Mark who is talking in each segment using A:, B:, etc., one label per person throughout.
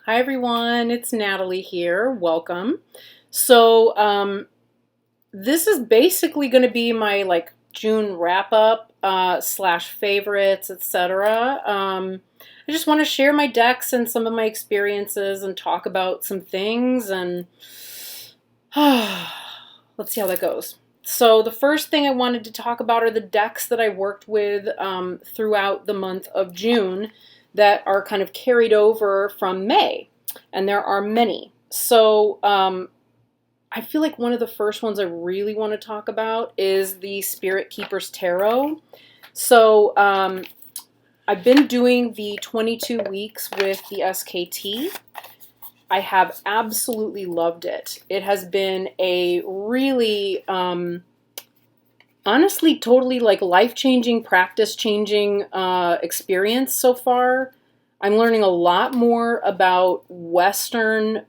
A: Hi everyone, it's Natalie here. Welcome. So this is basically going to be my June wrap up slash favorites, etc. I just want to share my decks and some of my experiences and talk about some things and let's see how that goes. So the first thing I wanted to talk about are the decks that I worked with throughout the month of June that are kind of carried over from May, and there are many. So I feel like one of the first ones I really want to talk about is the Spirit Keepers Tarot. So I've been doing the 22 weeks with the SKT. I have absolutely loved it. It has been a really, honestly, totally life-changing, practice-changing experience so far. I'm learning a lot more about Western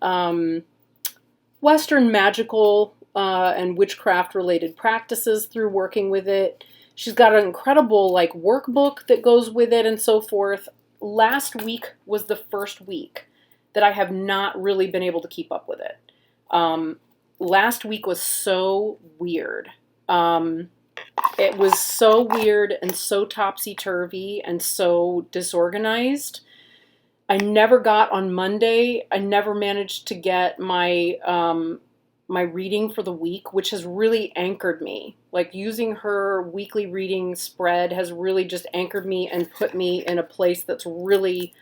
A: magical and witchcraft-related practices through working with it. She's got an incredible workbook that goes with it and so forth. Last week was the first week that I have not really been able to keep up with it. Last week was so weird. It was so weird and so topsy-turvy and so disorganized. I never got on Monday. I never managed to get my my reading for the week, which has really anchored me. Like using her weekly reading spread has really just anchored me and put me in a place that's really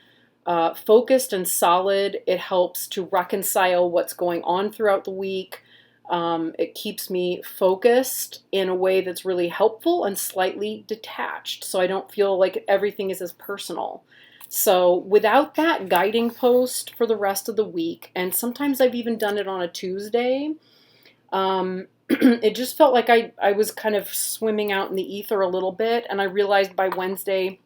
A: focused and solid. It helps to reconcile what's going on throughout the week. It keeps me focused in a way that's really helpful and slightly detached, so I don't feel like everything is as personal. So without that guiding post for the rest of the week, and sometimes I've even done it on a Tuesday, it just felt like I was kind of swimming out in the ether a little bit, and I realized by Wednesday,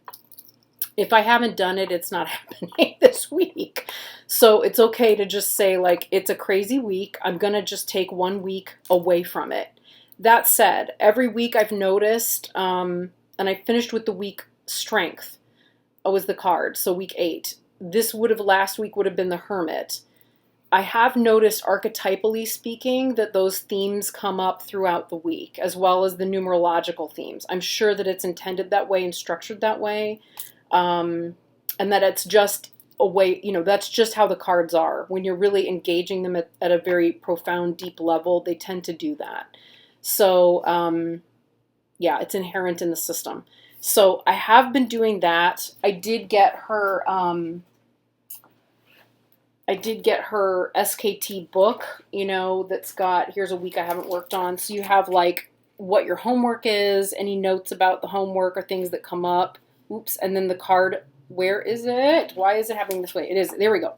A: if I haven't done it, it's not happening this week. So it's okay to just say, it's a crazy week. I'm going to just take 1 week away from it. That said, every week I've noticed, and I finished with the week Strength was the card, so week 8. Last week would have been the Hermit. I have noticed, archetypally speaking, that those themes come up throughout the week, as well as the numerological themes. I'm sure that it's intended that way and structured that way. And that it's just a way, that's just how the cards are. When you're really engaging them at a very profound, deep level, they tend to do that. So, yeah, it's inherent in the system. So I have been doing that. I did get her SKT book, that's got, here's a week I haven't worked on. So you have what your homework is, any notes about the homework or things that come up. Oops, and then the card, where is it? Why is it happening this way? It is, there we go.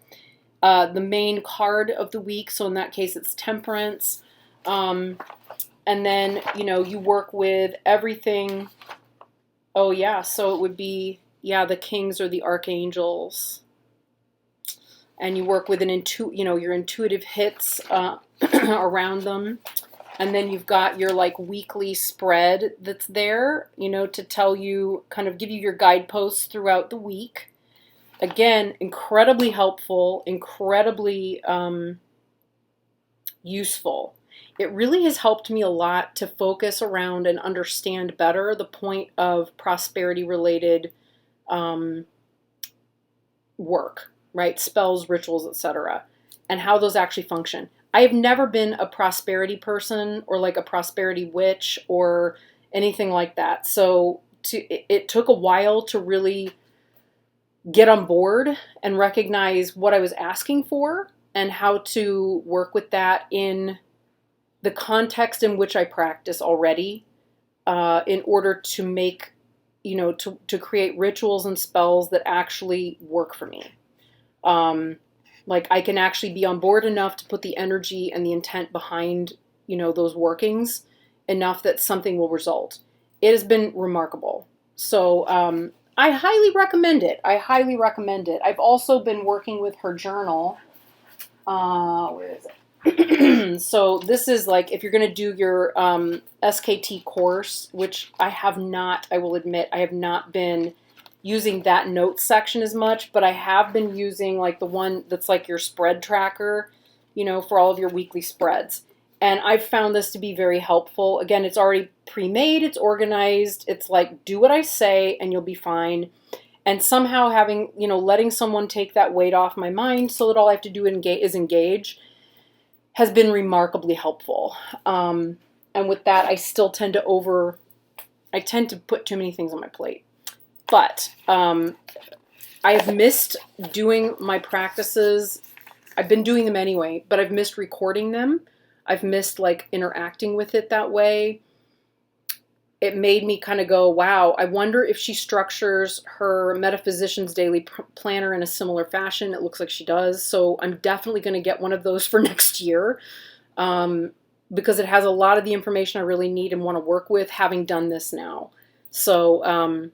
A: The main card of the week, so in that case it's Temperance. And then, you work with everything. Oh yeah, so it would be, the kings or the archangels. And you work with your intuitive hits around them. And then you've got your weekly spread that's there, to tell you, kind of give you your guideposts throughout the week. Again, incredibly helpful, incredibly useful. It really has helped me a lot to focus around and understand better the point of prosperity-related work, right? Spells, rituals, etc., and how those actually function. I have never been a prosperity person or a prosperity witch or anything like that. So it took a while to really get on board and recognize what I was asking for and how to work with that in the context in which I practice already, in order to make, to create rituals and spells that actually work for me. I can actually be on board enough to put the energy and the intent behind, those workings enough that something will result. It has been remarkable. So I highly recommend it. I've also been working with her journal. Where is it? So this is if you're going to do your SKT course, which I will admit, I have not been using that notes section as much, but I have been using like the one that's like your spread tracker, you know, for all of your weekly spreads. And I've found this to be very helpful. Again, it's already pre-made, it's organized. It's like, do what I say and you'll be fine. And somehow having, you know, letting someone take that weight off my mind so that all I have to do is engage has been remarkably helpful. And with that, I still tend to put too many things on my plate. But I have missed doing my practices. I've been doing them anyway, but I've missed recording them. I've missed like interacting with it that way. It made me kind of go, wow, I wonder if she structures her Metaphysician's Daily Planner in a similar fashion. It looks like she does. So I'm definitely going to get one of those for next year because it has a lot of the information I really need and want to work with, having done this now. So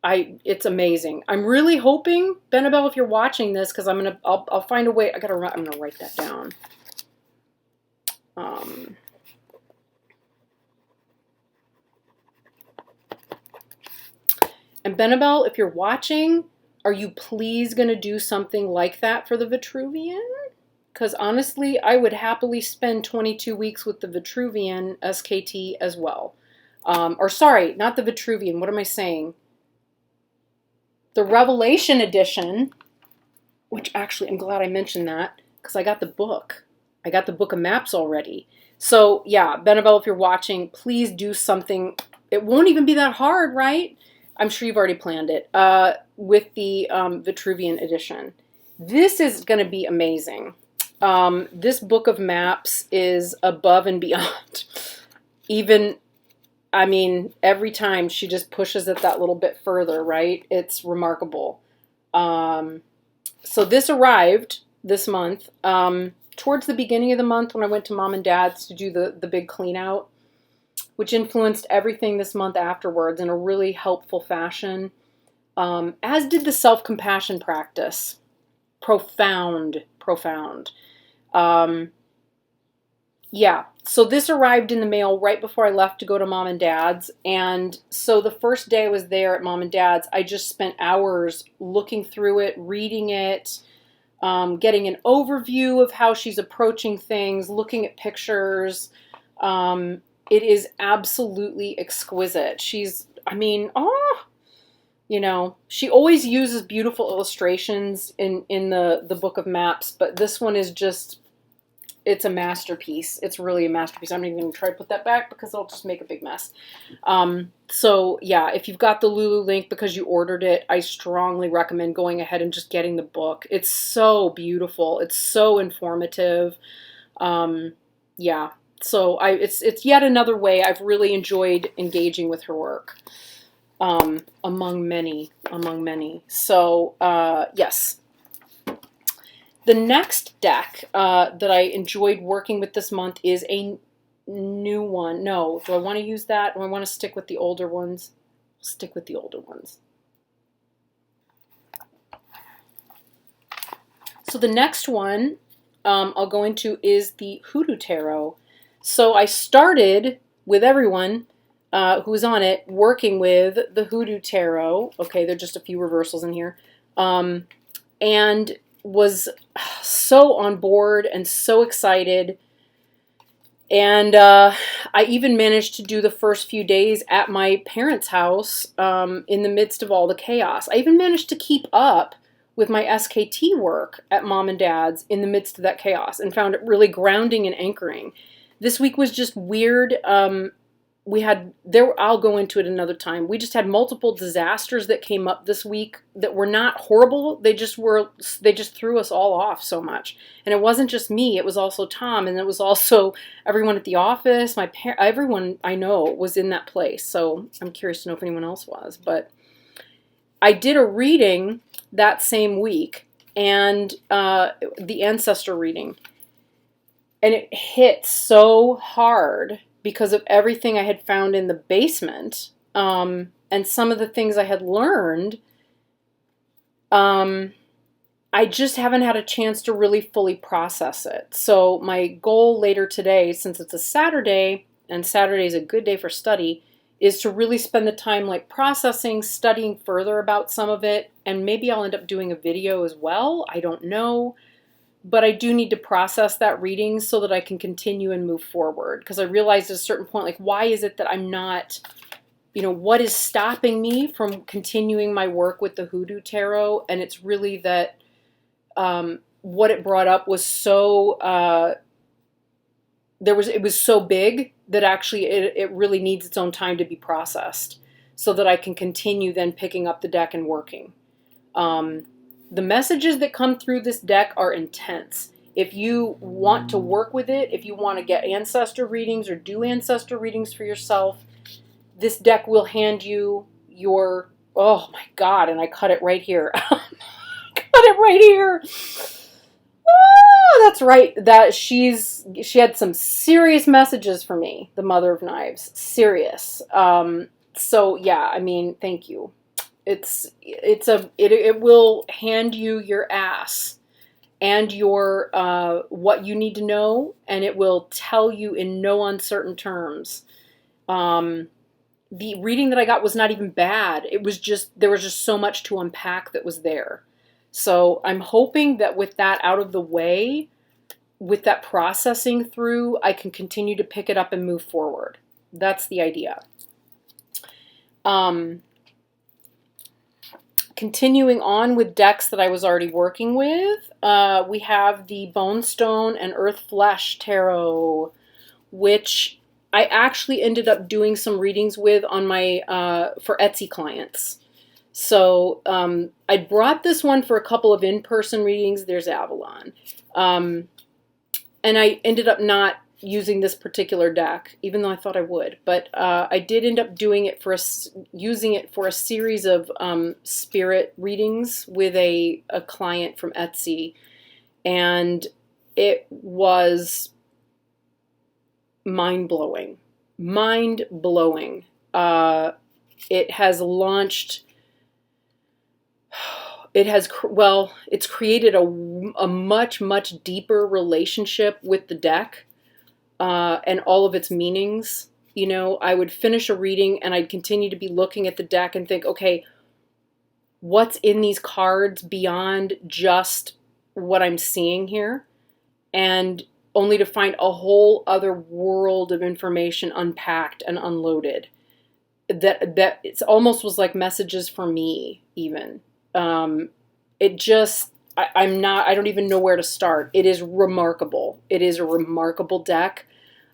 A: it's amazing. I'm really hoping, Benebell, if you're watching this, because I'll find a way. I'm gonna write that down. And Benebell, if you're watching, are you please going to do something like that for the Vitruvian? Because honestly, I would happily spend 22 weeks with the Vitruvian SKT as well. Or sorry, not the Vitruvian. What am I saying? The Revelation edition, which actually I'm glad I mentioned that because I got the book. I got the book of maps already. So yeah, Benebell, if you're watching, please do something. It won't even be that hard, right? I'm sure you've already planned it with the Vitruvian edition. This is going to be amazing. This book of maps is above and beyond. Even, I mean, every time she just pushes it that little bit further, right? It's remarkable. So this arrived this month. Towards the beginning of the month when I went to Mom and Dad's to do the big clean out, which influenced everything this month afterwards in a really helpful fashion, as did the self-compassion practice. Profound. Yeah, so this arrived in the mail right before I left to go to Mom and Dad's, and so the first day I was there at Mom and Dad's, I just spent hours looking through it, reading it, getting an overview of how she's approaching things, looking at pictures. It is absolutely exquisite. She's, I mean, you know, she always uses beautiful illustrations in the book of maps, but this one is just, it's a masterpiece. It's really a masterpiece. I'm not even going to try to put that back because it'll just make a big mess. So yeah, if you've got the Lulu link because you ordered it, I strongly recommend going ahead and just getting the book. It's so beautiful. It's so informative. Yeah. So it's yet another way I've really enjoyed engaging with her work, among many. So yes, the next deck that I enjoyed working with this month is a new one. No, do I want to use that, or I want to stick with the older ones? Stick with the older ones. So the next one I'll go into is the HooDoo Tarot. So I started with everyone who was on it working with the HooDoo Tarot. Okay, there are just a few reversals in here. And was so on board and so excited. And I even managed to do the first few days at my parents' house in the midst of all the chaos. I even managed to keep up with my SKT work at Mom and Dad's in the midst of that chaos and found it really grounding and anchoring. This week was just weird. I'll go into it another time. We just had multiple disasters that came up this week that were not horrible. They just threw us all off so much. And it wasn't just me, it was also Tom, and it was also everyone at the office. Everyone I know was in that place. So I'm curious to know if anyone else was. But I did a reading that same week, and the ancestor reading. And it hit so hard because of everything I had found in the basement, and some of the things I had learned. I just haven't had a chance to really fully process it. So my goal later today, since it's a Saturday, and Saturday is a good day for study, is to really spend the time like processing, studying further about some of it, and maybe I'll end up doing a video as well. I don't know. But I do need to process that reading so that I can continue and move forward. Because I realized at a certain point, like, why is it that I'm not, what is stopping me from continuing my work with the HooDoo Tarot? And it's really that what it brought up was so, it was so big that actually it really needs its own time to be processed so that I can continue then picking up the deck and working. The messages that come through this deck are intense. If you want to work with it, if you want to get ancestor readings or do ancestor readings for yourself, this deck will hand you your, oh my God, and I cut it right here. Cut it right here. Oh, that's right. She had some serious messages for me, the Mother of Knives. Serious. So yeah, I mean, thank you. It will hand you your ass and your what you need to know, and it will tell you in no uncertain terms. The reading that I got was not even bad. It was just, there was just so much to unpack that was there. So I'm hoping that with that out of the way, with that processing through, I can continue to pick it up and move forward. That's the idea. Continuing on with decks that I was already working with, we have the Bonestone and Earthflesh Tarot, which I actually ended up doing some readings with on my for Etsy clients. So I brought this one for a couple of in-person readings. There's Avalon. And I ended up not using this particular deck, even though I thought I would. But I did end up doing it using it for a series of spirit readings with a client from Etsy. And it was mind-blowing. Mind-blowing. It has launched... it's created a much, much deeper relationship with the deck and all of its meanings. I would finish a reading and I'd continue to be looking at the deck and think, okay, what's in these cards beyond just what I'm seeing here? And only to find a whole other world of information unpacked and unloaded. That it almost was like messages for me, even. It just, I don't even know where to start. It is remarkable. It is a remarkable deck.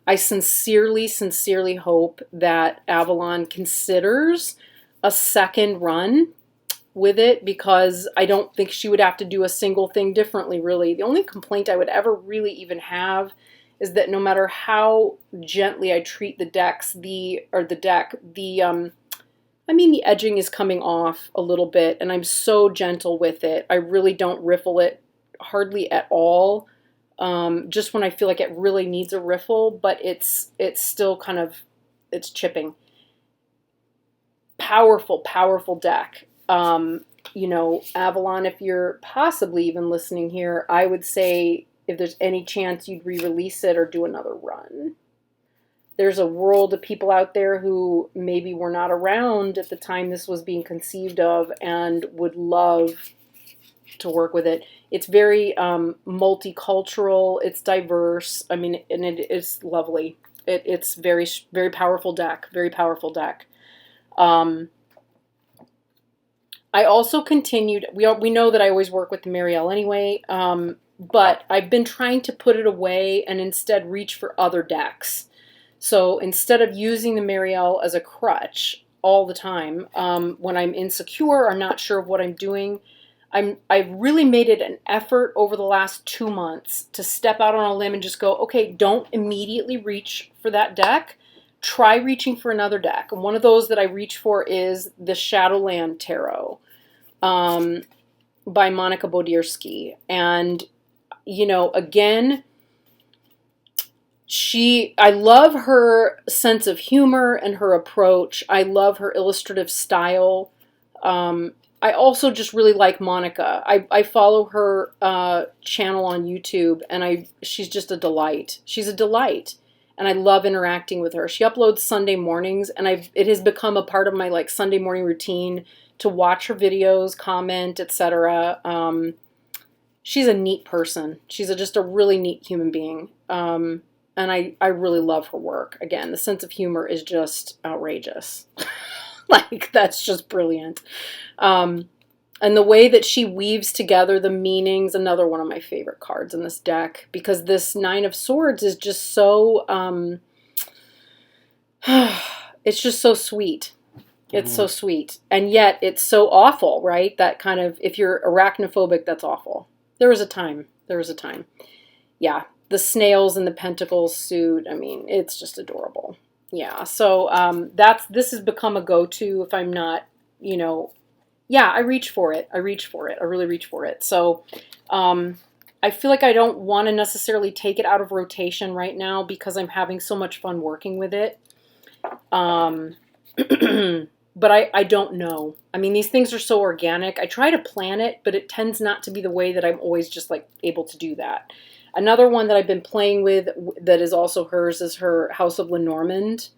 A: I sincerely, sincerely hope that Avalon considers a second run with it, because I don't think she would have to do a single thing differently, really. The only complaint I would ever really even have is that no matter how gently I treat the the edging is coming off a little bit, and I'm so gentle with it. I really don't riffle it hardly at all. Just when I feel like it really needs a riffle, but it's still kind of, it's chipping. Powerful, powerful deck. Avalon, if you're possibly even listening here, I would say if there's any chance you'd re-release it or do another run. There's a world of people out there who maybe were not around at the time this was being conceived of and would love to work with it. It's very multicultural. It's diverse. I mean, and it is lovely. It's very, very powerful deck. Very powerful deck. I also continued. We know that I always work with the Maille anyway, but I've been trying to put it away and instead reach for other decks. So instead of using the Maille as a crutch all the time, when I'm insecure or not sure of what I'm doing, I've really made it an effort over the last 2 months to step out on a limb and just go, okay, don't immediately reach for that deck. Try reaching for another deck. And one of those that I reach for is the Shadowland Tarot by Monica Bodirsky. And, again, I love her sense of humor and her approach. I love her illustrative style. I also just really like Monica. I follow her channel on YouTube, and she's just a delight. She's a delight. and I love interacting with her. She uploads Sunday mornings, and it has become a part of my like Sunday morning routine to watch her videos, comment, etc. She's a neat person. She's just a really neat human being. And I really love her work. Again, the sense of humor is just outrageous. Like, that's just brilliant. And the way that she weaves together the meanings, another one of my favorite cards in this deck, because this Nine of Swords is just so, it's just so sweet. It's so sweet. And yet it's so awful, right? That kind of, if you're arachnophobic, that's awful. There was a time. There was a time. Yeah. The snails in the pentacles suit. I mean, it's just adorable. Yeah. So this has become a go-to if I'm not, you know, yeah, I reach for it. I reach for it. I really reach for it. So I feel like I don't want to necessarily take it out of rotation right now because I'm having so much fun working with it. But I don't know. I mean, these things are so organic. I try to plan it, but it tends not to be the way that I'm always just like able to do that. Another one that I've been playing with that is also hers is her House of Lenormand.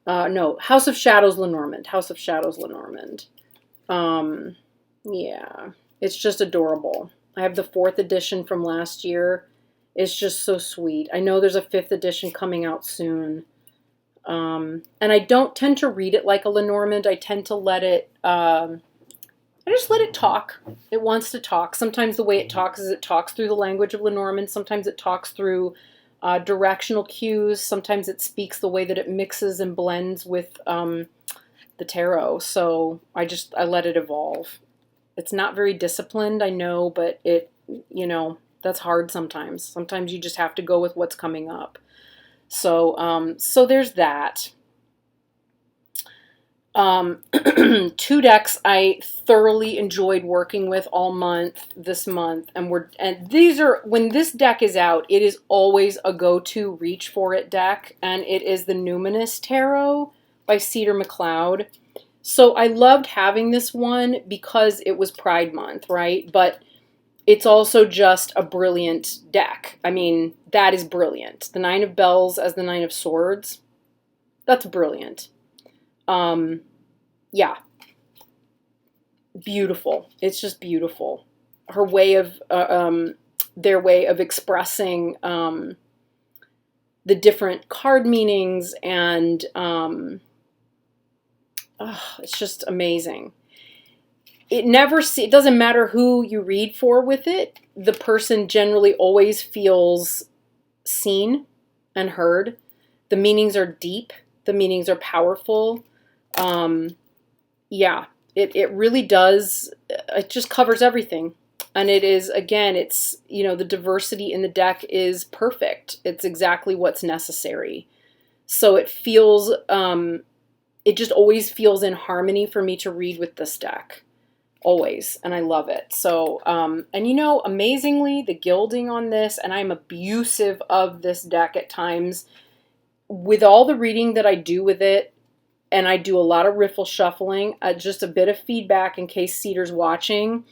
A: No, House of Shadows Lenormand. House of Shadows Lenormand. Yeah, it's just adorable. I have the 4th edition from last year. It's just so sweet. I know there's a 5th edition coming out soon. And I don't tend to read it like a Lenormand. I tend to let it, I just let it talk. It wants to talk. Sometimes the way it talks is it talks through the language of Lenormand. Sometimes it talks through directional cues. Sometimes it speaks the way that it mixes and blends with the tarot. So I let it evolve. It's not very disciplined, I know, but it, you know, that's hard sometimes. Sometimes you just have to go with what's coming up. So, so there's that. 2 decks I thoroughly enjoyed working with all month, this month, and these are, when this deck is out, it is always a go-to reach for it deck, and it is the Numinous Tarot by Cedar McCloud. So I loved having this one because it was Pride Month, right? But it's also just a brilliant deck. I mean, that is brilliant. The 9 of Bells as the 9 of Swords, that's brilliant. Yeah. Beautiful. It's just beautiful. Her way of, their way of expressing the different card meanings, and it's just amazing. It doesn't matter who you read for with it. The person generally always feels seen and heard. The meanings are deep. The meanings are powerful. Yeah, it really does. It just covers everything. And it is, again, it's, you know, the diversity in the deck is perfect. It's exactly what's necessary. So it feels, it just always feels in harmony for me to read with this deck. Always. And I love it. So, and you know, amazingly, the gilding on this, and I'm abusive of this deck at times, with all the reading that I do with it, and I do a lot of riffle shuffling, just a bit of feedback in case Cedar's watching,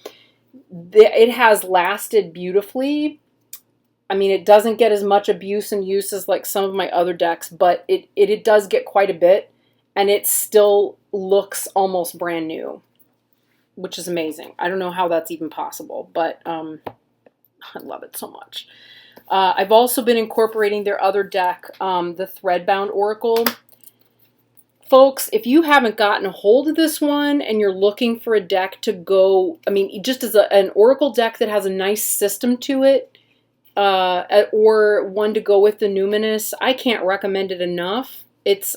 A: it has lasted beautifully. I mean, it doesn't get as much abuse and use as like some of my other decks, but it does get quite a bit, and it still looks almost brand new, which is amazing. I don't know how that's even possible, but I love it so much. I've also been incorporating their other deck, the Threadbound Oracle. Folks, if you haven't gotten a hold of this one and you're looking for a deck to go, I mean, just as an Oracle deck that has a nice system to it, or one to go with the Numinous, I can't recommend it enough.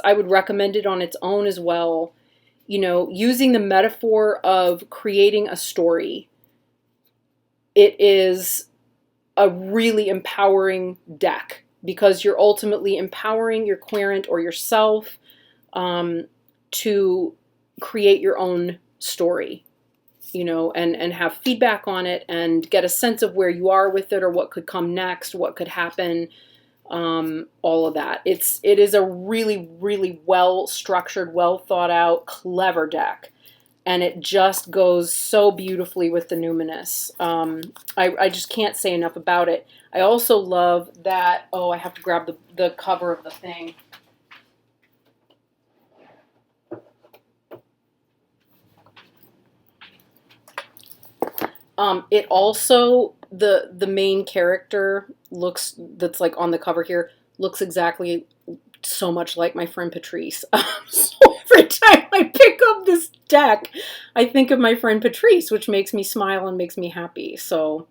A: I would recommend it on its own as well. You know, using the metaphor of creating a story, it is a really empowering deck because you're ultimately empowering your querent or yourself to create your own story, you know, and have feedback on it and get a sense of where you are with it or what could come next, what could happen, all of that. It is a really, really well structured, well thought out, clever deck. and it just goes so beautifully with the Numinous. I just can't say enough about it. I also love that, oh, I have to grab the cover of the thing. It also, the main character that's like on the cover here, looks exactly so much like my friend Patrice. So every time I pick up this deck, I think of my friend Patrice, which makes me smile and makes me happy. So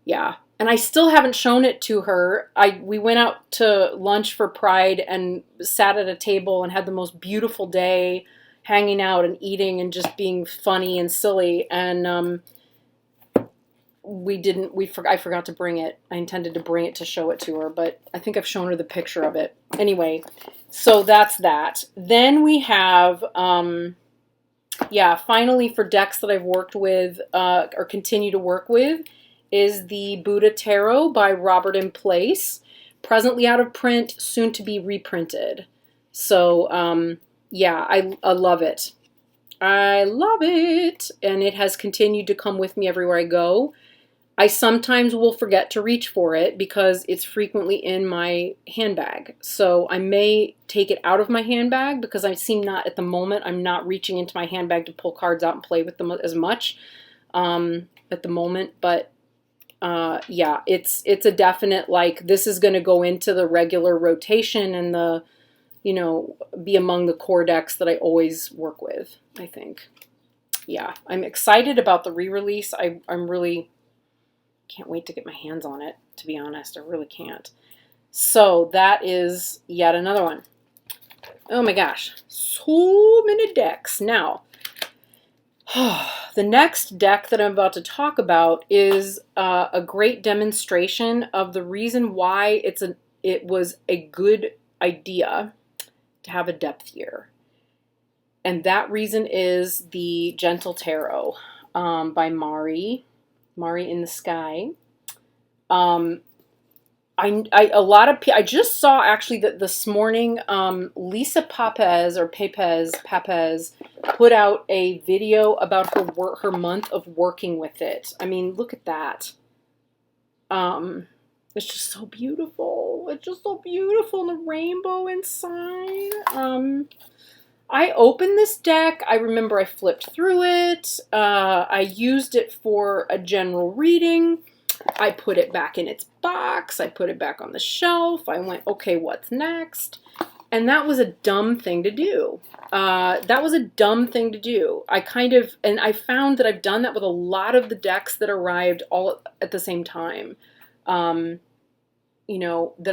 A: yeah. And I still haven't shown it to her. We went out to lunch for Pride and sat at a table and had the most beautiful day hanging out and eating and just being funny and silly. And I forgot to bring it. I intended to bring it to show it to her, but I think I've shown her the picture of it. Anyway, so that's that. Then we have, finally for decks that I've worked with, or continue to work with, is the Buddha Tarot by Robert in Place. Presently out of print, soon to be reprinted. So, I love it. I love it. And it has continued to come with me everywhere I go. I sometimes will forget to reach for it because it's frequently in my handbag. So I may take it out of my handbag because at the moment, I'm not reaching into my handbag to pull cards out and play with them as much at the moment. But it's a definite, like, this is going to go into the regular rotation and be among the core decks that I always work with, I think. Yeah, I'm excited about the re-release. I'm really can't wait to get my hands on it, to be honest. I really can't. So that is yet another one. Oh my gosh, so many decks. Now, the next deck that I'm about to talk about is a great demonstration of the reason why it was a good idea to have a depth year. And that reason is the Gentle Tarot by Maille in the Sky. I just saw actually that this morning, Lisa Papez put out a video about her month of working with it. I mean, look at that. It's just so beautiful. It's just so beautiful. And the rainbow inside. I opened this deck. I remember I flipped through it. I used it for a general reading. I put it back in its box. I put it back on the shelf. I went, okay, what's next? And that was a dumb thing to do. I found that I've done that with a lot of the decks that arrived all at the same time. That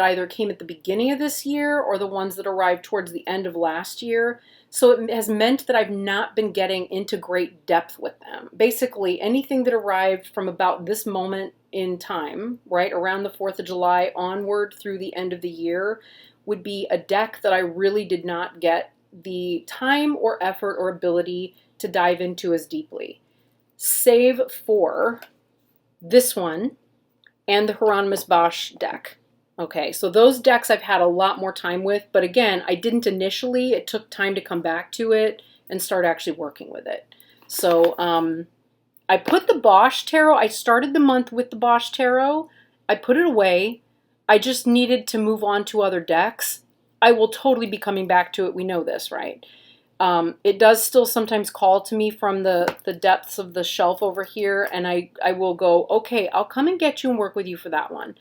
A: either came at the beginning of this year or the ones that arrived towards the end of last year. So it has meant that I've not been getting into great depth with them. Basically, anything that arrived from about this moment in time, right, around the 4th of July onward through the end of the year, would be a deck that I really did not get the time or effort or ability to dive into as deeply. Save for this one and the Hieronymus Bosch deck. Okay, so those decks I've had a lot more time with, but again, I didn't initially. It took time to come back to it and start actually working with it. So I put the Bosch Tarot, I started the month with the Bosch Tarot. I put it away. I just needed to move on to other decks. I will totally be coming back to it. We know this, right? It does still sometimes call to me from the depths of the shelf over here, and I will go, okay, I'll come and get you and work with you for that one.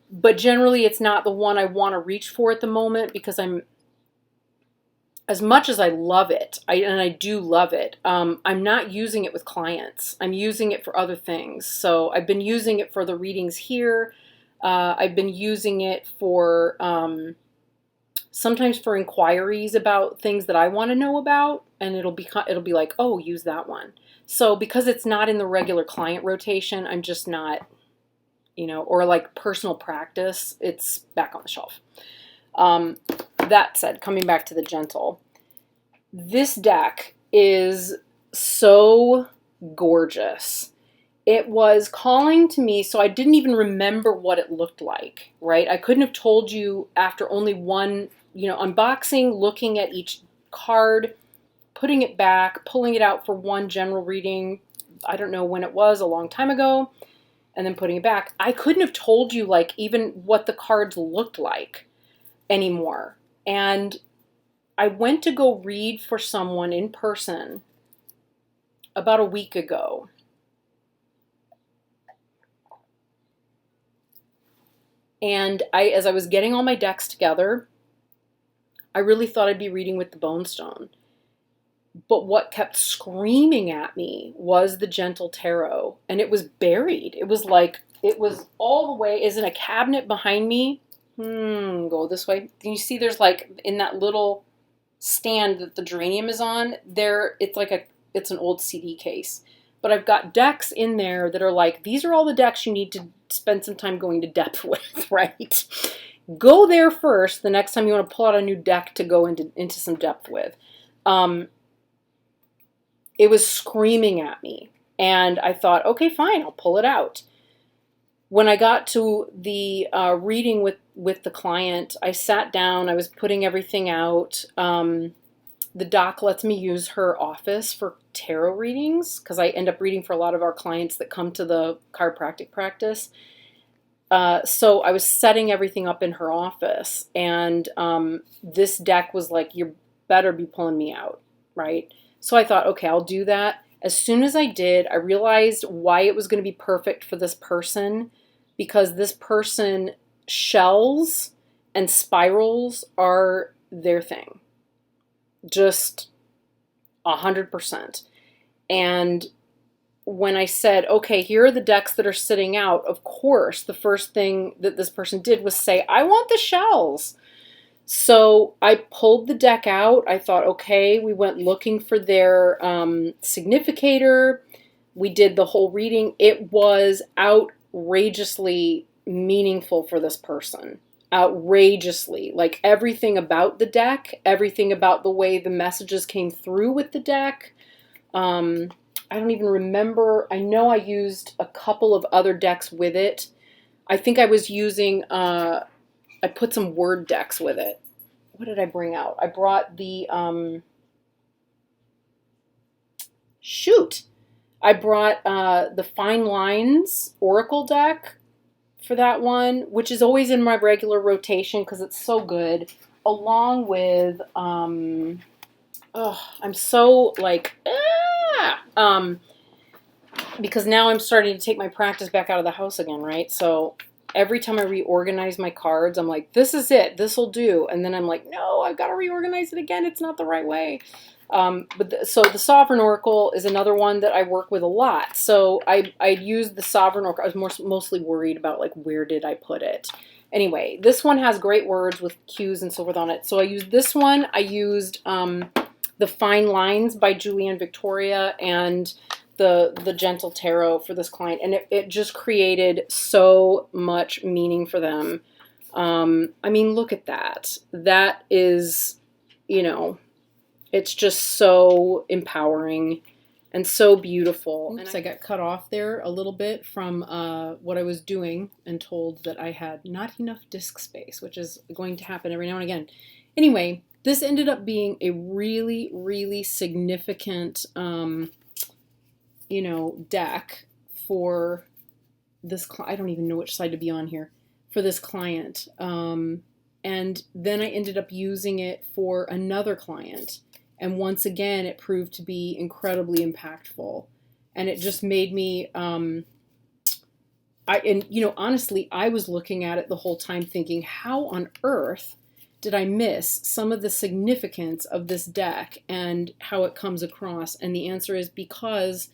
A: But generally, it's not the one I want to reach for at the moment because as much as I love it, and I do love it, I'm not using it with clients. I'm using it for other things. So I've been using it for the readings here. I've been using it for sometimes for inquiries about things that I want to know about, and it'll be like, oh, use that one. So because it's not in the regular client rotation, I'm just not. Or like personal practice, it's back on the shelf. That said, coming back to the Gentle, this deck is so gorgeous. It was calling to me, so I didn't even remember what it looked like, right? I couldn't have told you after only one, unboxing, looking at each card, putting it back, pulling it out for one general reading. I don't know when it was, a long time ago, and then putting it back. I couldn't have told you like even what the cards looked like anymore. And I went to go read for someone in person about a week ago. And as I was getting all my decks together, I really thought I'd be reading with the Bonestone. But what kept screaming at me was the Gentle Tarot. And it was buried. It was like, it was all the way, is in a cabinet behind me. Go this way. Can you see there's like, in that little stand that the geranium is on, there, it's an old CD case. But I've got decks in there that are like, these are all the decks you need to spend some time going to depth with, right? Go there first the next time you want to pull out a new deck to go into some depth with. It was screaming at me. And I thought, okay, fine, I'll pull it out. When I got to the reading with the client, I sat down, I was putting everything out. The doc lets me use her office for tarot readings because I end up reading for a lot of our clients that come to the chiropractic practice. So I was setting everything up in her office, and this deck was like, you better be pulling me out, right? So I thought, okay, I'll do that. As soon as I did, I realized why it was going to be perfect for this person, because this person, shells and spirals are their thing. Just 100%. And when I said, okay, here are the decks that are sitting out, of course, the first thing that this person did was say, I want the shells. So I pulled the deck out. I thought, okay, we went looking for their significator. We did the whole reading. It was outrageously meaningful for this person. Outrageously. Like everything about the deck, everything about the way the messages came through with the deck. I don't even remember. I know I used a couple of other decks with it. I think I was using, I put some word decks with it. What did I bring out? I brought the, I brought the Fine Lines Oracle deck for that one, which is always in my regular rotation because it's so good, along with, I'm so like, because now I'm starting to take my practice back out of the house again, right? So every time I reorganize my cards, I'm like, this is it, this will do. And then I'm like, no, I've got to reorganize it again. It's not the right way. So the Sovereign Oracle is another one that I work with a lot. So I used the Sovereign Oracle. I was mostly worried about like, where did I put it? Anyway, this one has great words with cues and so forth on it. So I used this one. I used the Fine Lines by Julianne Victoria and the Gentle Tarot for this client. And it just created so much meaning for them. I mean, look at that. That is, you know, it's just so empowering and so beautiful. Oops, and I got cut off there a little bit from what I was doing and told that I had not enough disk space, which is going to happen every now and again. Anyway, this ended up being a really, really significant, you know, deck for this. I don't even know which side to be on here for this client. And then I ended up using it for another client. And once again, it proved to be incredibly impactful. And it just made me, and you know, honestly, I was looking at it the whole time thinking, how on earth did I miss some of the significance of this deck and how it comes across? And the answer is because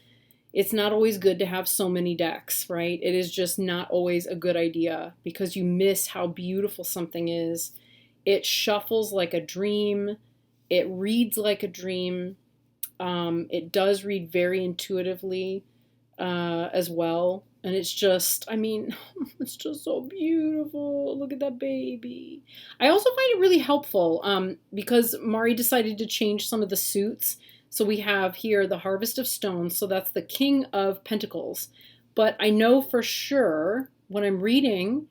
A: it's not always good to have so many decks, right? It is just not always a good idea because you miss how beautiful something is. It shuffles like a dream. It reads like a dream. It does read very intuitively as well. And it's just, I mean, it's just so beautiful. Look at that baby. I also find it really helpful because Mari decided to change some of the suits. So we have here the Harvest of Stones. So that's the King of Pentacles. But I know for sure when I'm reading,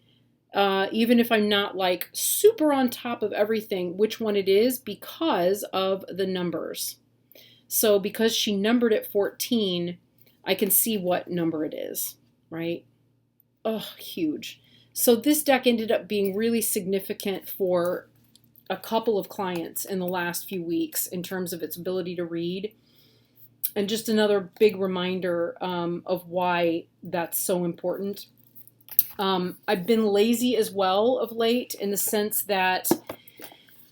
A: even if I'm not like super on top of everything, which one it is because of the numbers. So because she numbered it 14, I can see what number it is, right? Oh, huge. So this deck ended up being really significant for a couple of clients in the last few weeks in terms of its ability to read. And just another big reminder of why that's so important. I've been lazy as well of late, in the sense that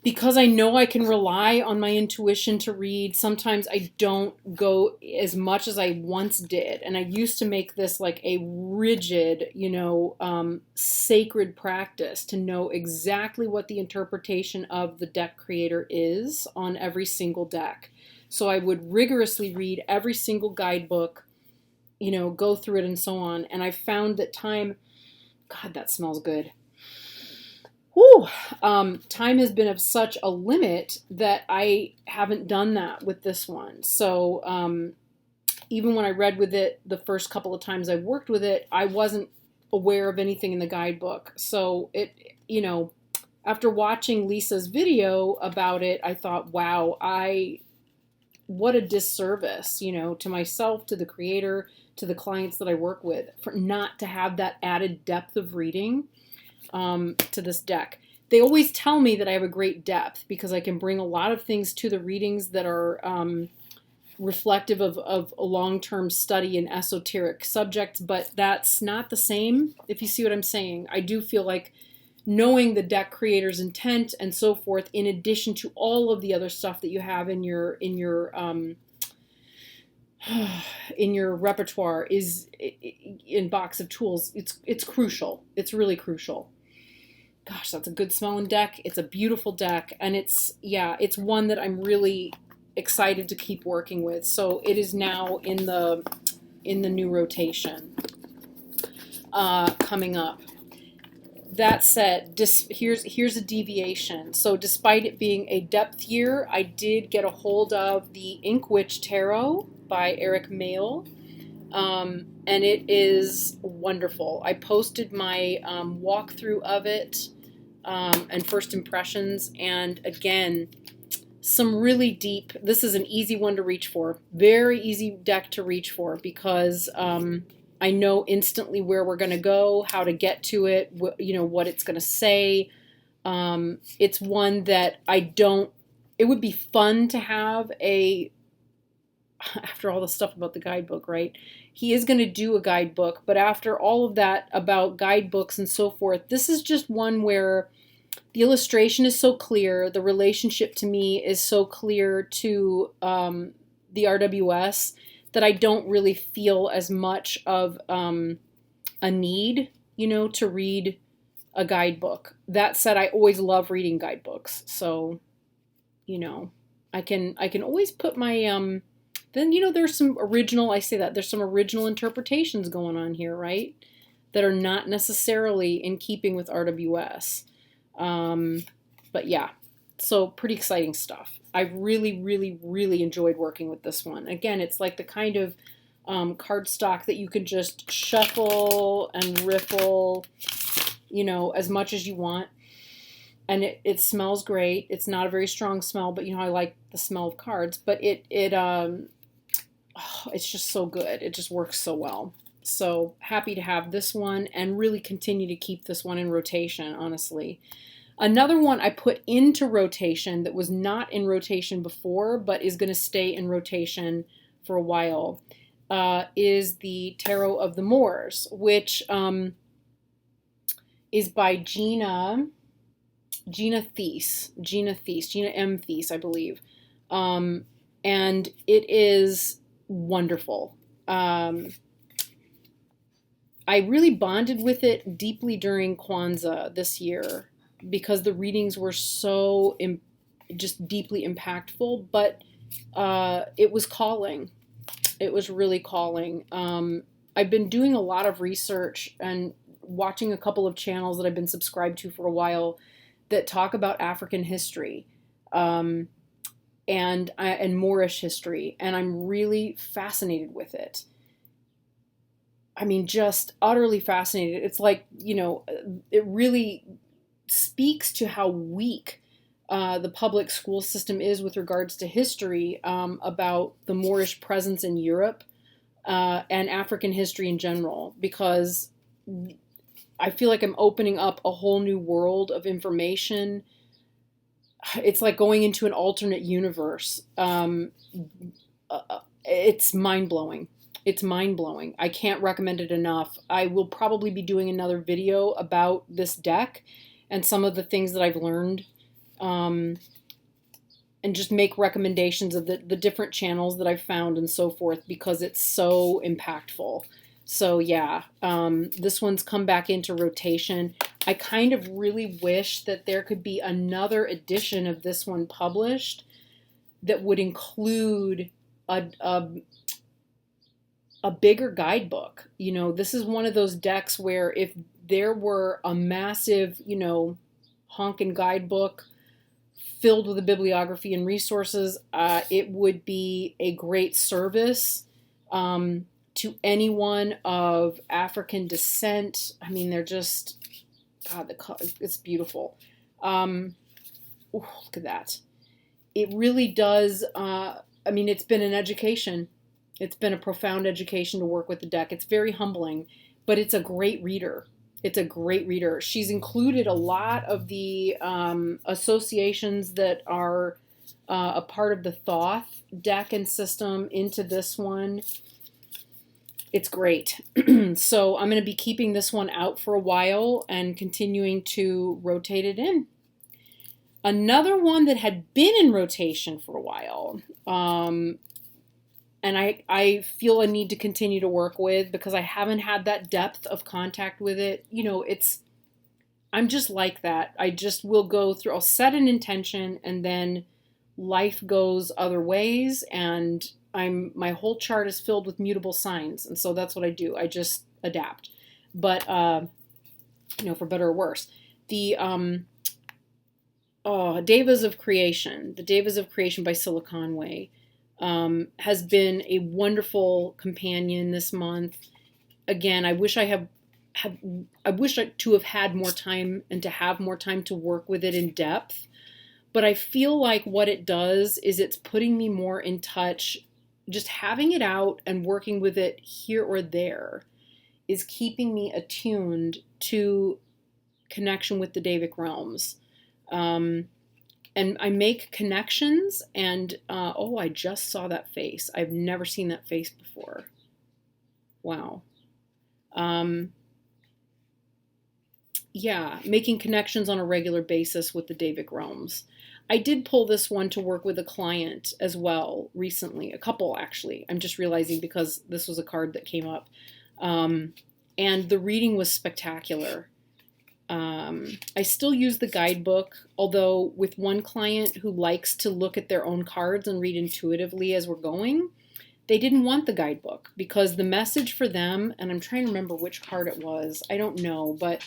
A: because I know I can rely on my intuition to read, sometimes I don't go as much as I once did. And I used to make this like a rigid, sacred practice to know exactly what the interpretation of the deck creator is on every single deck. So I would rigorously read every single guidebook, go through it and so on. And I found that time, God, that smells good. Whew. Time has been of such a limit that I haven't done that with this one. So even when I read with it the first couple of times I worked with it, I wasn't aware of anything in the guidebook. So it, after watching Lisa's video about it, I thought, wow, what a disservice, to myself, to the creator, to the clients that I work with, for not to have that added depth of reading to this deck. They always tell me that I have a great depth because I can bring a lot of things to the readings that are reflective of a long-term study in esoteric subjects, but that's not the same, if you see what I'm saying. I do feel like knowing the deck creator's intent and so forth, in addition to all of the other stuff that you have in your repertoire, is in box of tools. It's crucial. It's really crucial. Gosh, that's a good smelling deck. It's a beautiful deck, and it's one that I'm really excited to keep working with. So it is now in the new rotation coming up. That said, here's a deviation. So despite it being a depth year, I did get a hold of the Ink Witch Tarot by Eric Maille, and it is wonderful. I posted my walkthrough of it and first impressions, and again, some really deep. This is an easy one to reach for. Very easy deck to reach for because I know instantly where we're going to go, how to get to it, what it's going to say. It's one that it would be fun to have after all the stuff about the guidebook, right? He is going to do a guidebook, but after all of that about guidebooks and so forth, this is just one where the illustration is so clear, the relationship to me is so clear to the RWS, that I don't really feel as much of a need, to read a guidebook. That said, I always love reading guidebooks. So, I can always put my, then, there's some there's some original interpretations going on here, right? That are not necessarily in keeping with RWS. But yeah. So pretty exciting stuff. I really, really, really enjoyed working with this one. Again, it's like the kind of cardstock that you can just shuffle and riffle, as much as you want. And it smells great. It's not a very strong smell, but I like the smell of cards. But it's just so good. It just works so well. So happy to have this one and really continue to keep this one in rotation, honestly. Another one I put into rotation that was not in rotation before, but is going to stay in rotation for a while, is the Tarot of the Moors, which is by Gina Theis, Gina M. Theis, I believe. And it is wonderful. I really bonded with it deeply during Kwanzaa this year, because the readings were so just deeply impactful, but it was calling. It was really calling. I've been doing a lot of research and watching a couple of channels that I've been subscribed to for a while that talk about African history and Moorish history, and I'm really fascinated with it. I mean, just utterly fascinated. It's like, it really speaks to how weak the public school system is with regards to history, about the Moorish presence in Europe, and African history in general, because I feel like I'm opening up a whole new world of information. It's like going into an alternate universe. It's mind-blowing. It's mind-blowing. I can't recommend it enough. I will probably be doing another video about this deck and some of the things that I've learned, and just make recommendations of the different channels that I've found and so forth, because it's so impactful. So yeah, this one's come back into rotation. I kind of really wish that there could be another edition of this one published that would include a bigger guidebook. You know, this is one of those decks where if there were a massive, you know, honkin' guidebook filled with a bibliography and resources, it would be a great service to anyone of African descent. I mean, they're just, God, it's beautiful. Ooh, look at that. It really does, I mean, it's been an education. It's been a profound education to work with the deck. It's very humbling, but it's a great reader. It's a great reader. She's included a lot of the associations that are a part of the Thoth deck and system into this one. It's great. So I'm going to be keeping this one out for a while and continuing to rotate it in. Another one that had been in rotation for a while, and I feel a need to continue to work with, because I haven't had that depth of contact with it. You know, I'm just like that. I just will go through, I'll set an intention, and then life goes other ways, and my whole chart is filled with mutable signs, and so that's what I do. I just adapt. But, you know, for better or worse. The Devas of Creation, the Devas of Creation by Cilla Conway, has been a wonderful companion this month. Again, I wish I wish to have had more time and to have more time to work with it in depth. But I feel like what it does is it's putting me more in touch. Just having it out and working with it here or there is keeping me attuned to connection with the Devic realms. And I make connections, and oh, I just saw that face. I've never seen that face before. Wow. Yeah, making connections on a regular basis with the Devic realms. I did pull this one to work with a client as well recently, a couple actually. I'm just realizing because this was a card that came up. And the reading was spectacular. I still use the guidebook, although with one client who likes to look at their own cards and read intuitively as we're going, they didn't want the guidebook because the message for them, and I'm trying to remember which card it was, I don't know, but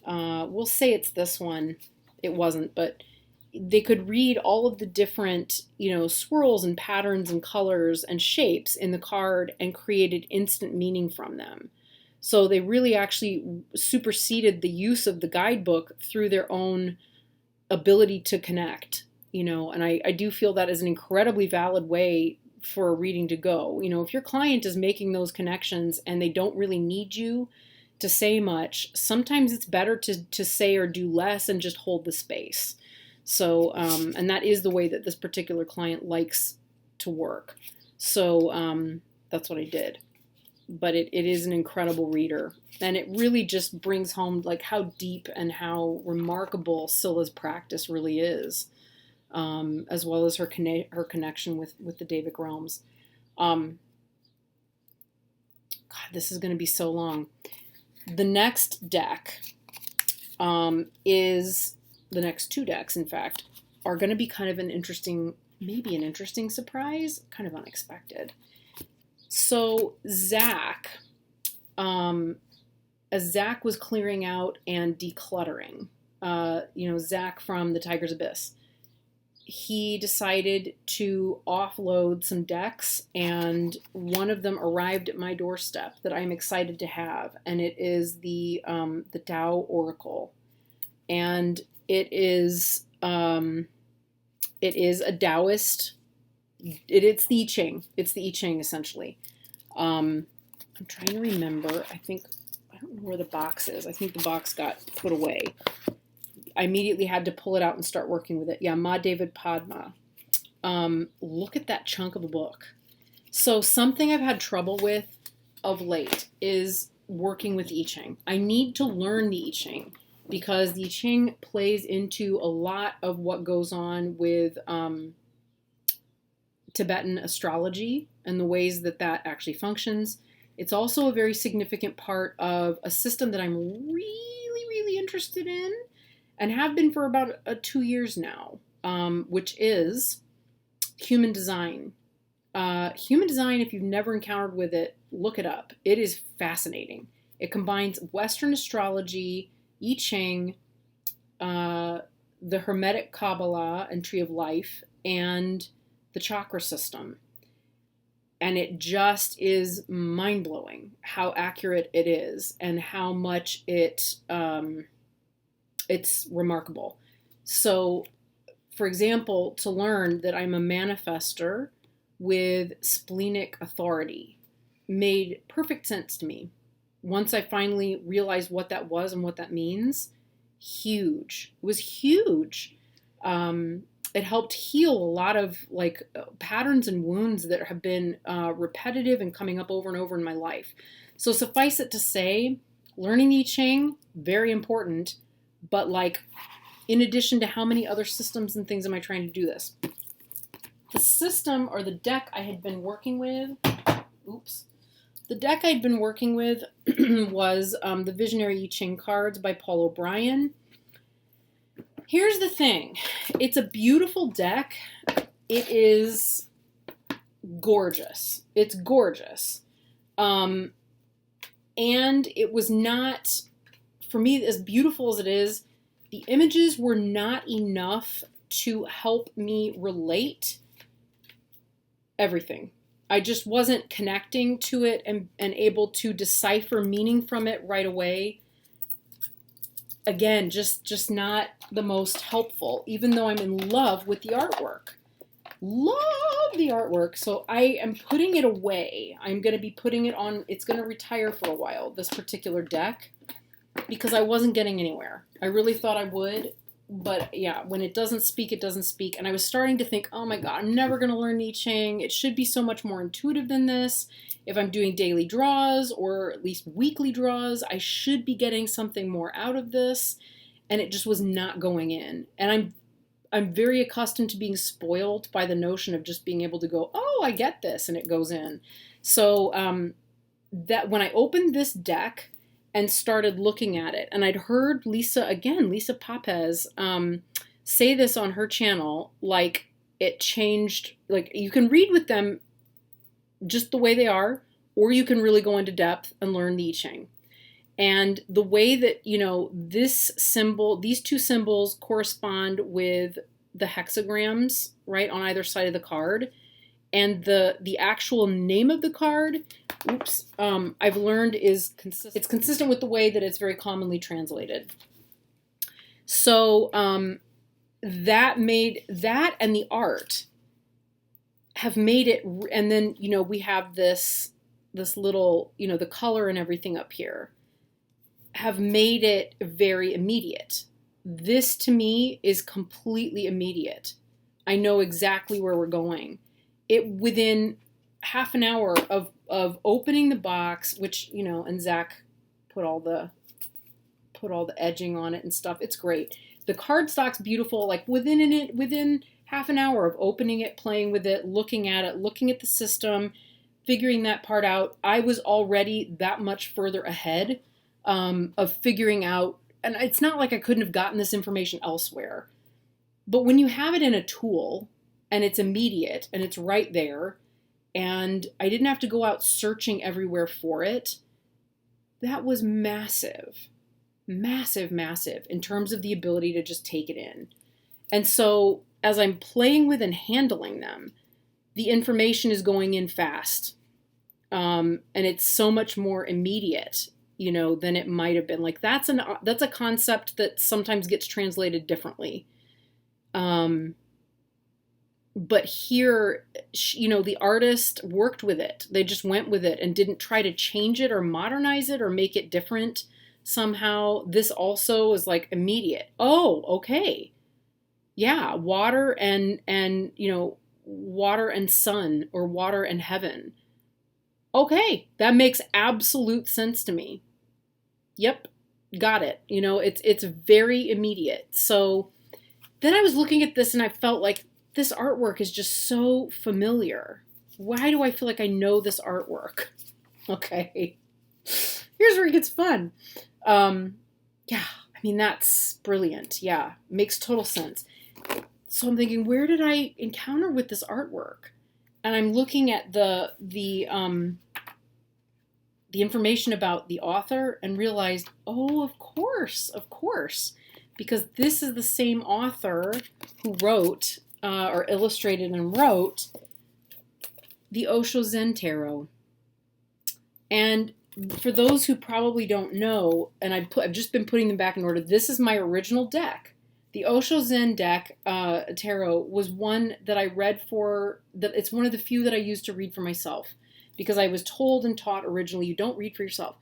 A: we'll say it's this one. It wasn't, but they could read all of the different, you know, swirls and patterns and colors and shapes in the card and created instant meaning from them. So they really actually superseded the use of the guidebook through their own ability to connect, you know, and I do feel that is an incredibly valid way for a reading to go. You know, if your client is making those connections and they don't really need you to say much, sometimes it's better to say or do less and just hold the space. So, and that is the way that this particular client likes to work. So that's what I did. But it is an incredible reader. And it really just brings home like how deep and how remarkable Cilla's practice really is, as well as her connection with the Devic realms. God, this is going to be so long. The next deck is, the next two decks, in fact, are going to be kind of an interesting, maybe an interesting surprise, kind of unexpected. So Zach, as Zach was clearing out and decluttering, you know, Zach from the Tiger's Abyss, he decided to offload some decks, and one of them arrived at my doorstep that I'm excited to have, and it is the Tao Oracle, and it is it is a Taoist. It's the I Ching. It's the I Ching, essentially. I'm trying to remember. I don't know where the box is. I think the box got put away. I immediately had to pull it out and start working with it. Yeah, Ma David Padma. Look at that chunk of a book. So something I've had trouble with of late is working with I Ching. I need to learn the I Ching because the I Ching plays into a lot of what goes on with Tibetan astrology and the ways that that actually functions. It's also a very significant part of a system that I'm really, really interested in and have been for about 2 years now, which is human design. Human design, if you've never encountered with it, look it up. It is fascinating. It combines Western astrology, I Ching, the Hermetic Kabbalah and Tree of Life, and the chakra system. And it just is mind-blowing how accurate it is and how much it's remarkable. So, for example, to learn that I'm a manifester with splenic authority made perfect sense to me. Once I finally realized what that was and what that means, huge. It was huge. It helped heal a lot of patterns and wounds that have been repetitive and coming up over and over in my life. So suffice it to say, learning the I Ching, very important, but in addition to how many other systems and things am I trying to do this? The system or the deck I had been working with, the deck I'd been working with was the Visionary I Ching cards by Paul O'Brien. Here's the thing. It's a beautiful deck. It is gorgeous. It's gorgeous. And it was not, for me, as beautiful as it is, the images were not enough to help me relate everything. I just wasn't connecting to it and able to decipher meaning from it right away. Again, just not the most helpful, even though I'm in love with the artwork. Love the artwork. So I am putting it away. I'm going to be putting it on, it's going to retire for a while, this particular deck, because I wasn't getting anywhere. I really thought I would, but yeah, when it doesn't speak, it doesn't speak. And I was starting to think, oh my God, I'm never going to learn I Ching. It should be so much more intuitive than this. If I'm doing daily draws or at least weekly draws, I should be getting something more out of this. And it just was not going in. And I'm very accustomed to being spoiled by the notion of just being able to go, oh, I get this, and it goes in. So that when I opened this deck and started looking at it, and I'd heard Lisa Papez, say this on her channel, it changed, you can read with them just the way they are, or you can really go into depth and learn the I Ching. And the way that, this symbol, these two symbols correspond with the hexagrams, right, on either side of the card. And the actual name of the card, I've learned is consistent. It's consistent with the way that it's very commonly translated. So that and the art have made it, and then, we have this little, the color and everything up here, have made it very immediate. This to me is completely immediate. I know exactly where we're going. Within half an hour of opening the box, which, and Zach put all the edging on it and stuff. It's great. The cardstock's beautiful. Within half an hour of opening it, playing with it, looking at the system, figuring that part out, I was already that much further ahead of figuring out, and it's not like I couldn't have gotten this information elsewhere, but when you have it in a tool and it's immediate and it's right there, and I didn't have to go out searching everywhere for it, that was massive, massive, massive in terms of the ability to just take it in. And so as I'm playing with and handling them, the information is going in fast. And it's so much more immediate, than it might have been. That's a concept that sometimes gets translated differently. But here, the artist worked with it. They just went with it and didn't try to change it or modernize it or make it different somehow. This also is like immediate. Oh, okay. Yeah, water and water and sun, or water and heaven. Okay, that makes absolute sense to me. Yep, got it. It's very immediate. So then I was looking at this and I felt like this artwork is just so familiar. Why do I feel like I know this artwork? Okay, here's where it gets fun. Yeah, I mean, that's brilliant. Yeah, makes total sense. So I'm thinking, where did I encounter with this artwork? And I'm looking at the information about the author and realized, oh, of course, because this is the same author who wrote or illustrated and wrote the Osho Zen Tarot. And for those who probably don't know, and I've just been putting them back in order, this is my original deck. The Osho Zen deck tarot was one that I read it's one of the few that I used to read for myself, because I was told and taught originally, you don't read for yourself.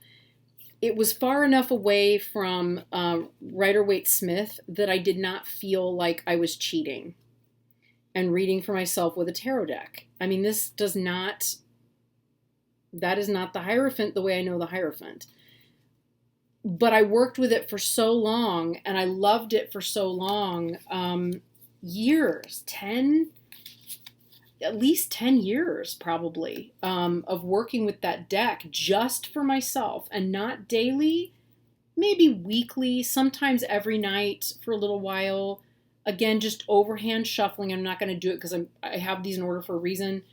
A: It was far enough away from Rider-Waite-Smith that I did not feel like I was cheating and reading for myself with a tarot deck. I mean, that is not the Hierophant the way I know the Hierophant. But I worked with it for so long, and I loved it for so long, years, at least 10 years probably, of working with that deck just for myself, and not daily, maybe weekly, sometimes every night for a little while. Again, just overhand shuffling. I'm not going to do it because I have these in order for a reason.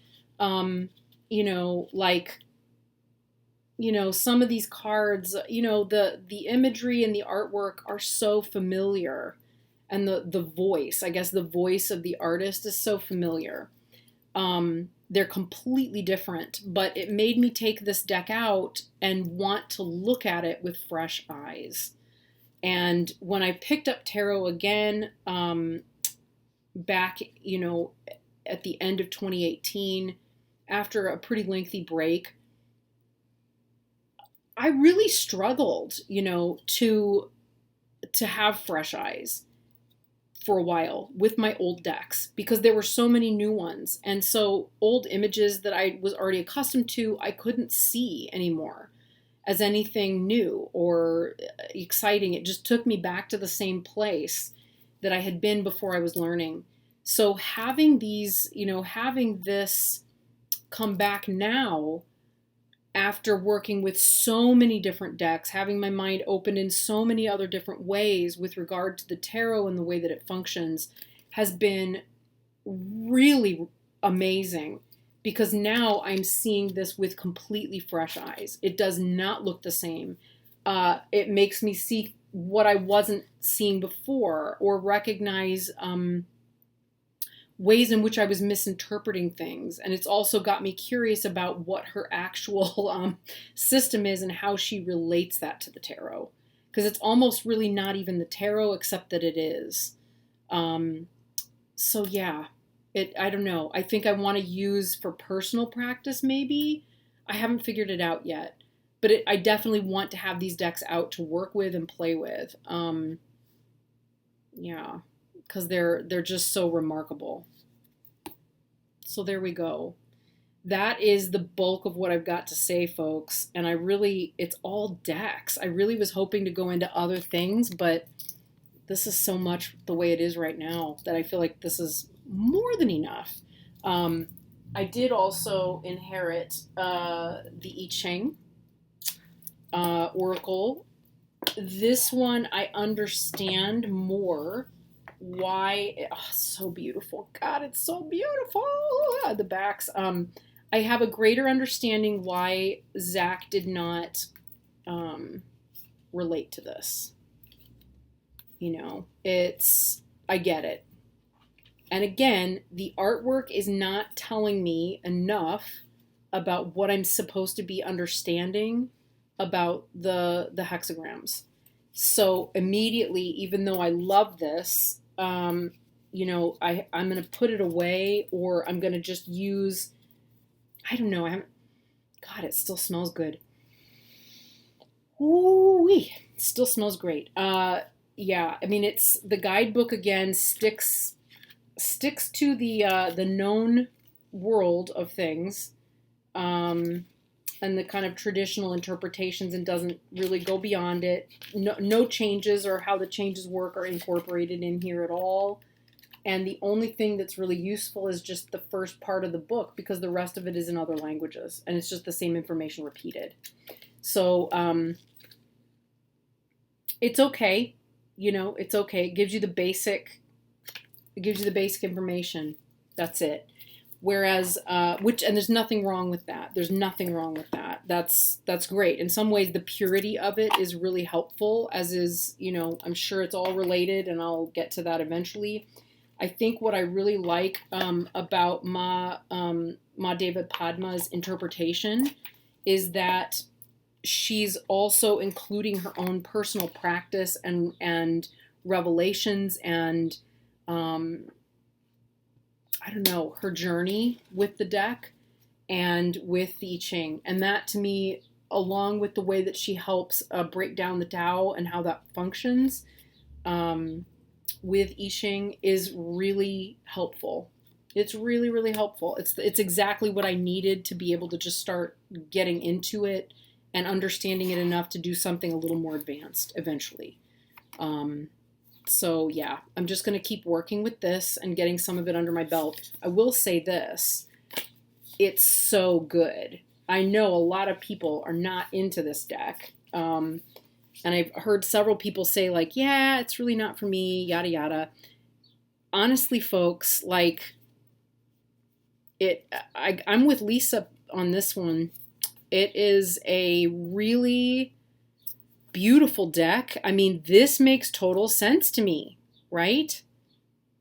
A: Some of these cards, the imagery and the artwork are so familiar. And the voice, I guess the voice of the artist is so familiar. They're completely different, but it made me take this deck out and want to look at it with fresh eyes. And when I picked up tarot again, back, at the end of 2018, after a pretty lengthy break, I really struggled, to have fresh eyes for a while with my old decks, because there were so many new ones. And so old images that I was already accustomed to, I couldn't see anymore as anything new or exciting. It just took me back to the same place that I had been before I was learning. So having having this come back now, after working with so many different decks, having my mind opened in so many other different ways with regard to the tarot and the way that it functions, has been really amazing, because now I'm seeing this with completely fresh eyes. It does not look the same. It makes me see what I wasn't seeing before, or recognize ways in which I was misinterpreting things. And it's also got me curious about what her actual system is and how she relates that to the tarot. Because it's almost really not even the tarot, except that it is. So yeah, I don't know. I think I want to use for personal practice maybe. I haven't figured it out yet. But I definitely want to have these decks out to work with and play with. Yeah, because they're just so remarkable. So there we go. That is the bulk of what I've got to say, folks. And it's all decks. I really was hoping to go into other things, but this is so much the way it is right now that I feel like this is more than enough. I did also inherit the I Ching Oracle. This one I understand more why. So beautiful. God, it's so beautiful. The backs. I have a greater understanding why Zach did not relate to this. I get it. And again, the artwork is not telling me enough about what I'm supposed to be understanding about the hexagrams. So immediately, even though I love this, you know, I'm going to put it away, or I'm going to just use, I don't know. God, it still smells good. Ooh-wee. It still smells great. Yeah, I mean, it's the guidebook again sticks to the known world of things, and the kind of traditional interpretations, and doesn't really go beyond it. No changes, or how the changes work, are incorporated in here at all. And the only thing that's really useful is just the first part of the book, because the rest of it is in other languages, and it's just the same information repeated. So it's okay, you know, it's okay. It gives you the basic information. That's it. Whereas, and there's nothing wrong with that. There's nothing wrong with that. That's great. In some ways, the purity of it is really helpful, as is, you know, I'm sure it's all related, and I'll get to that eventually. I think what I really like about Ma Deva Padma's interpretation is that she's also including her own personal practice and revelations and I don't know, her journey with the deck and with the I Ching. And that, to me, along with the way that she helps break down the Tao and how that functions with I Ching, is really helpful. It's really, really helpful. It's exactly what I needed to be able to just start getting into it and understanding it enough to do something a little more advanced eventually. So yeah, I'm just going to keep working with this and getting some of it under my belt. I will say this, it's so good. I know a lot of people are not into this deck. And I've heard several people say, like, yeah, it's really not for me, yada, yada. Honestly, folks, like, I'm with Lisa on this one. It is a really beautiful deck. I mean, this makes total sense to me, right?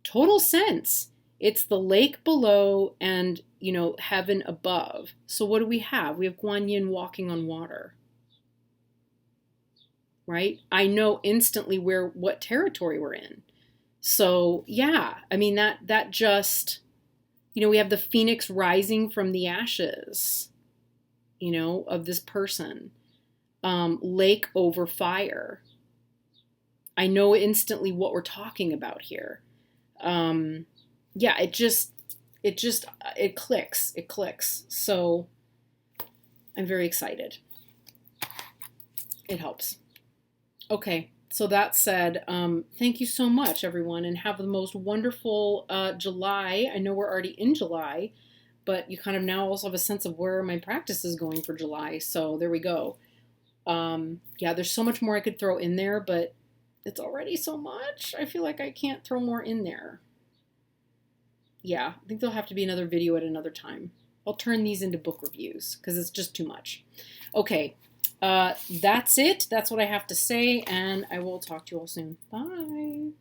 A: Total sense. It's the lake below and, you know, heaven above. So what do we have? We have Guan Yin walking on water, right? I know instantly what territory we're in. So yeah, I mean, that just, you know, we have the phoenix rising from the ashes, you know, of this person. Lake over fire. I know instantly what we're talking about here. Yeah, it clicks. It clicks. So I'm very excited. It helps. Okay, so that said, thank you so much, everyone, and have the most wonderful July. I know we're already in July, but you kind of now also have a sense of where my practice is going for July. So there we go. Yeah, there's so much more I could throw in there, but it's already so much. I feel like I can't throw more in there. Yeah, I think there'll have to be another video at another time. I'll turn these into book reviews because it's just too much. Okay, that's it. That's what I have to say, and I will talk to you all soon. Bye.